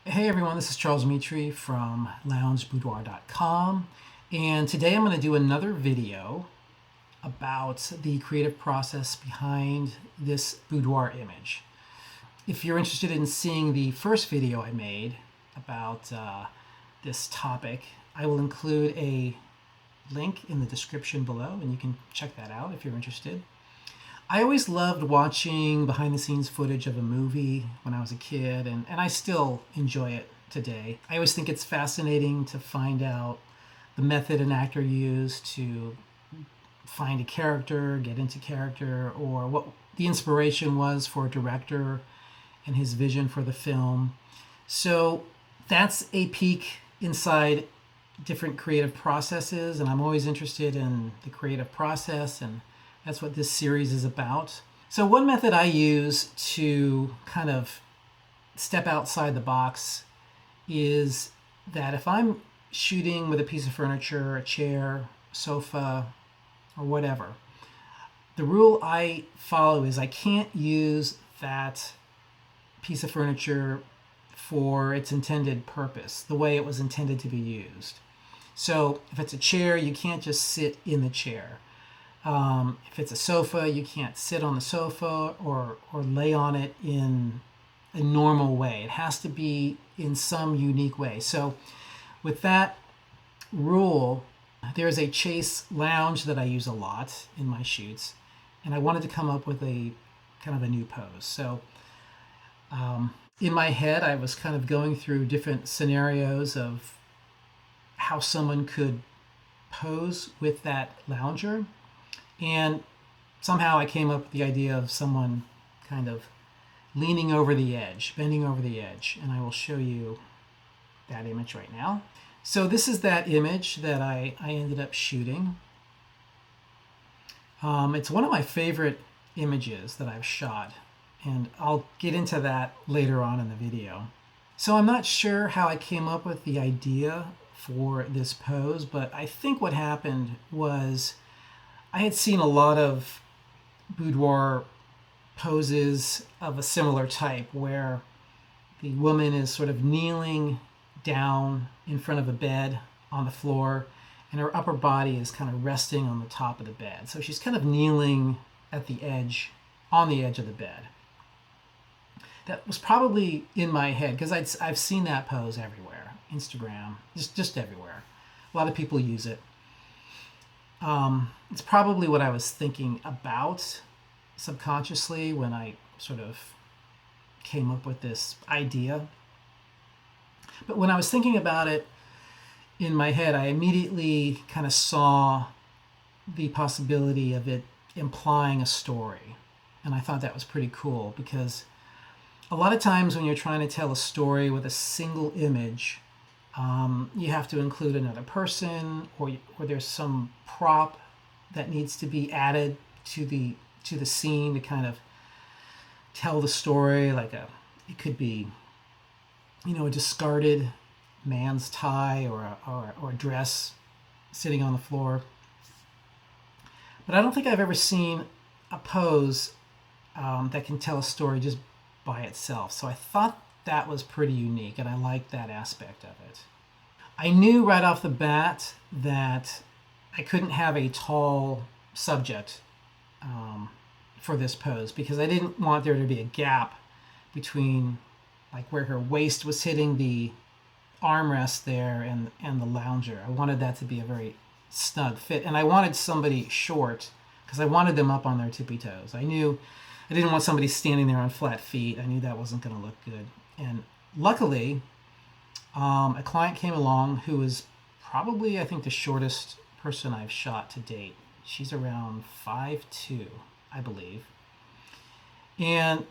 Hey everyone, this is Charles Mitri from loungeboudoir.com, and today I'm going to do another video about the creative process behind this boudoir image. If you're interested in seeing the first video I made about this topic, I will include a link in the description below and you can check that out if you're interested. I always loved watching behind the scenes footage of a movie when I was a kid, and I still enjoy it today. I always think it's fascinating to find out the method an actor used to find a character, get into character, or what the inspiration was for a director and his vision for the film. So that's a peek inside different creative processes, and I'm always interested in the creative process, and that's what this series is about. So one method I use to kind of step outside the box is that if I'm shooting with a piece of furniture, a chair, sofa, or whatever, the rule I follow is I can't use that piece of furniture for its intended purpose, the way it was intended to be used. So if it's a chair, you can't just sit in the chair. If it's a sofa, you can't sit on the sofa or lay on it in a normal way. It has to be in some unique way. So with that rule, there's a chase lounge that I use a lot in my shoots, and I wanted to come up with a kind of a new pose. So in my head, I was kind of going through different scenarios of how someone could pose with that lounger. And somehow I came up with the idea of someone kind of leaning over the edge, bending over the edge. And I will show you that image right now. So this is that image that I ended up shooting. It's one of my favorite images that I've shot, and I'll get into that later on in the video. So I'm not sure how I came up with the idea for this pose, but I think what happened was I had seen a lot of boudoir poses of a similar type where the woman is sort of kneeling down in front of a bed on the floor and her upper body is kind of resting on the top of the bed. So she's kind of kneeling at the edge, on the edge of the bed. That was probably in my head because I've seen that pose everywhere. Instagram, just everywhere. A lot of people use it. It's probably what I was thinking about subconsciously when I sort of came up with this idea. But when I was thinking about it in my head, I immediately kind of saw the possibility of it implying a story. And I thought that was pretty cool because a lot of times when you're trying to tell a story with a single image, you have to include another person, or there's some prop that needs to be added to the scene to kind of tell the story. It could be, a discarded man's tie or a dress sitting on the floor. But I don't think I've ever seen a pose that can tell a story just by itself. So I thought that was pretty unique, and I liked that aspect of it. I knew right off the bat that I couldn't have a tall subject for this pose because I didn't want there to be a gap between like where her waist was hitting the armrest there and the lounger. I wanted that to be a very snug fit, and I wanted somebody short because I wanted them up on their tippy toes. I didn't want somebody standing there on flat feet. I knew that wasn't going to look good. And luckily, a client came along who was probably, I think, the shortest person I've shot to date. She's around 5'2", I believe. And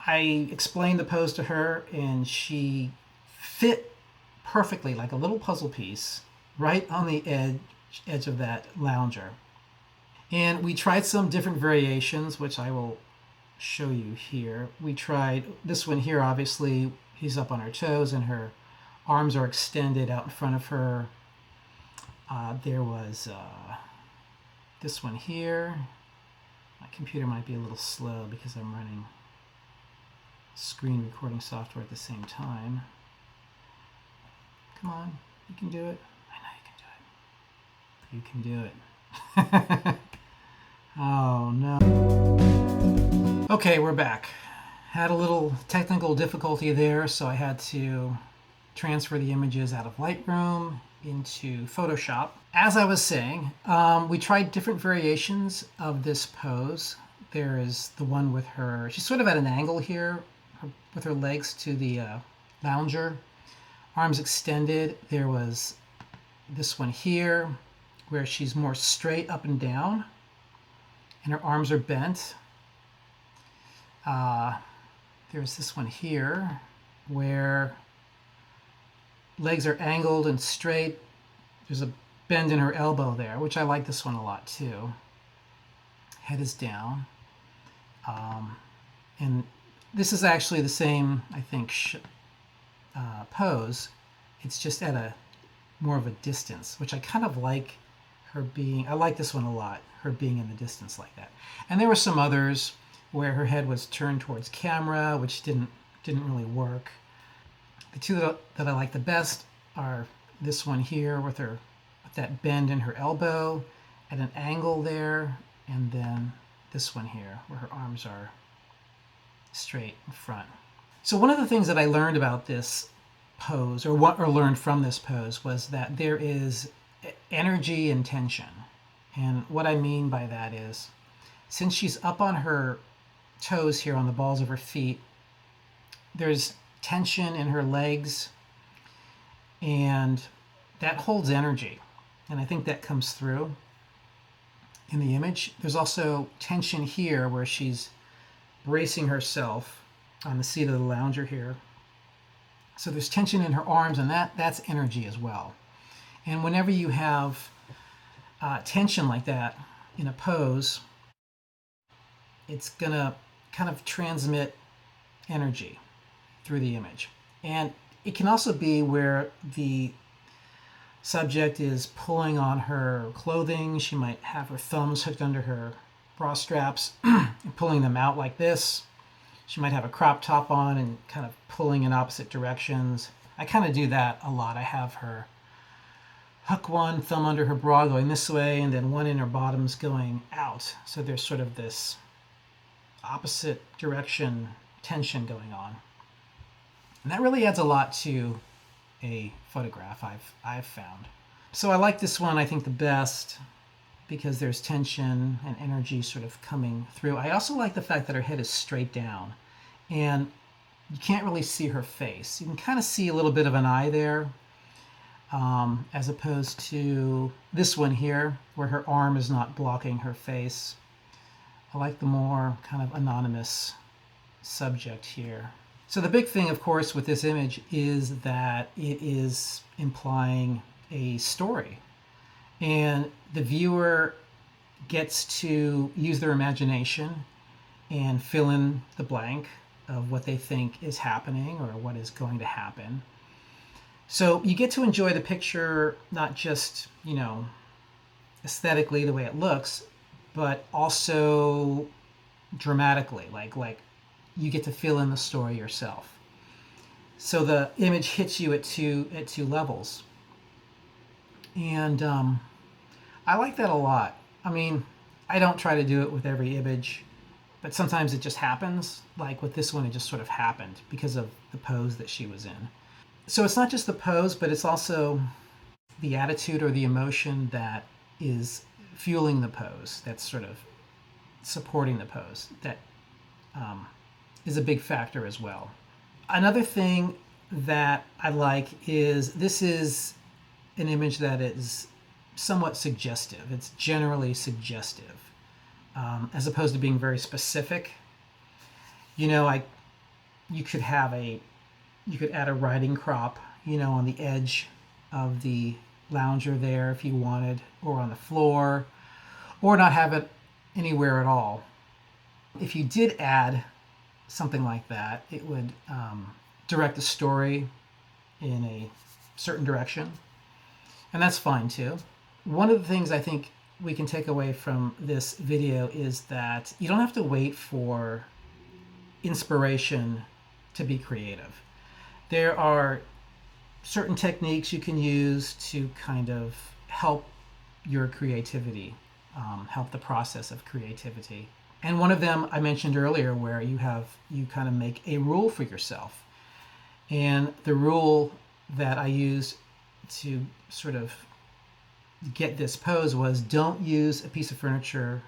I explained the pose to her, and she fit perfectly, like a little puzzle piece, right on the edge of that lounger. And we tried some different variations, which I will show you here. We tried this one here, obviously, he's up on her toes and her arms are extended out in front of her. There was this one here. My computer might be a little slow because I'm running screen recording software at the same time. Come on, you can do it. I know you can do it. You can do it. Oh no. Okay, we're back. Had a little technical difficulty there, so I had to transfer the images out of Lightroom into Photoshop. As I was saying, we tried different variations of this pose. There is the one with her, she's sort of at an angle here, with her legs to the lounger, arms extended. There was this one here, where she's more straight up and down, and her arms are bent. There's this one here, where legs are angled and straight. There's a bend in her elbow there, which I like this one a lot too. Head is down. And this is actually the same, I think, pose. It's just at a more of a distance, which I kind of like her being. I like this one a lot, her being in the distance like that. And there were some others where her head was turned towards camera, which didn't really work. The two that I like the best are this one here with that bend in her elbow at an angle there, and then this one here where her arms are straight in front. So one of the things that I learned about this pose, or learned from this pose, was that there is energy and tension. And what I mean by that is, since she's up on her toes here on the balls of her feet, there's tension in her legs, and that holds energy. And I think that comes through in the image. There's also tension here where she's bracing herself on the seat of the lounger here. So there's tension in her arms, and that's energy as well. And whenever you have tension like that in a pose, it's gonna kind of transmit energy through the image. And it can also be where the subject is pulling on her clothing. She might have her thumbs hooked under her bra straps and pulling them out like this. She might have a crop top on and kind of pulling in opposite directions. I kind of do that a lot. I have her hook one thumb under her bra going this way, and then one in her bottoms going out. So there's sort of this opposite direction tension going on. And that really adds a lot to a photograph, I've found. So I like this one, I think, the best because there's tension and energy sort of coming through. I also like the fact that her head is straight down and you can't really see her face. You can kind of see a little bit of an eye there, as opposed to this one here where her arm is not blocking her face. I like the more kind of anonymous subject here. So the big thing, of course, with this image is that it is implying a story. And the viewer gets to use their imagination and fill in the blank of what they think is happening or what is going to happen. So you get to enjoy the picture, not just, aesthetically the way it looks, but also dramatically, like you get to fill in the story yourself. So the image hits you at two levels. And I like that a lot. I mean, I don't try to do it with every image, but sometimes it just happens. Like with this one, it just sort of happened because of the pose that she was in. So it's not just the pose, but it's also the attitude or the emotion that is fueling the pose, that's sort of supporting the pose, that is a big factor as well. Another thing that I like is this is an image that is somewhat suggestive. It's generally suggestive, as opposed to being very specific. You could add a riding crop, on the edge of the lounger there if you wanted, or on the floor, or not have it anywhere at all. If you did add something like that, it would direct the story in a certain direction, and that's fine too. One of the things I think we can take away from this video is that you don't have to wait for inspiration to be creative. There are certain techniques you can use to kind of help your creativity, help the process of creativity. And one of them I mentioned earlier, where you kind of make a rule for yourself. And the rule that I used to sort of get this pose was, don't use a piece of furniture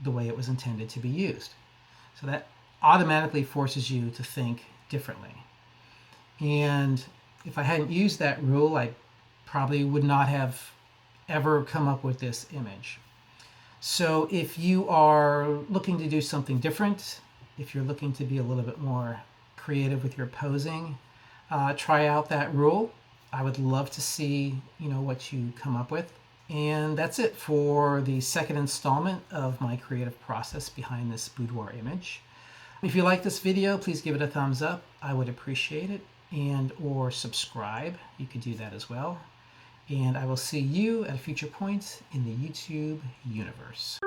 the way it was intended to be used. So that automatically forces you to think differently. And if I hadn't used that rule, I probably would not have ever come up with this image. So if you are looking to do something different, if you're looking to be a little bit more creative with your posing, try out that rule. I would love to see, what you come up with. And that's it for the second installment of my creative process behind this boudoir image. If you like this video, please give it a thumbs up. I would appreciate it. Or subscribe. You could do that as well. And I will see you at a future point in the YouTube universe.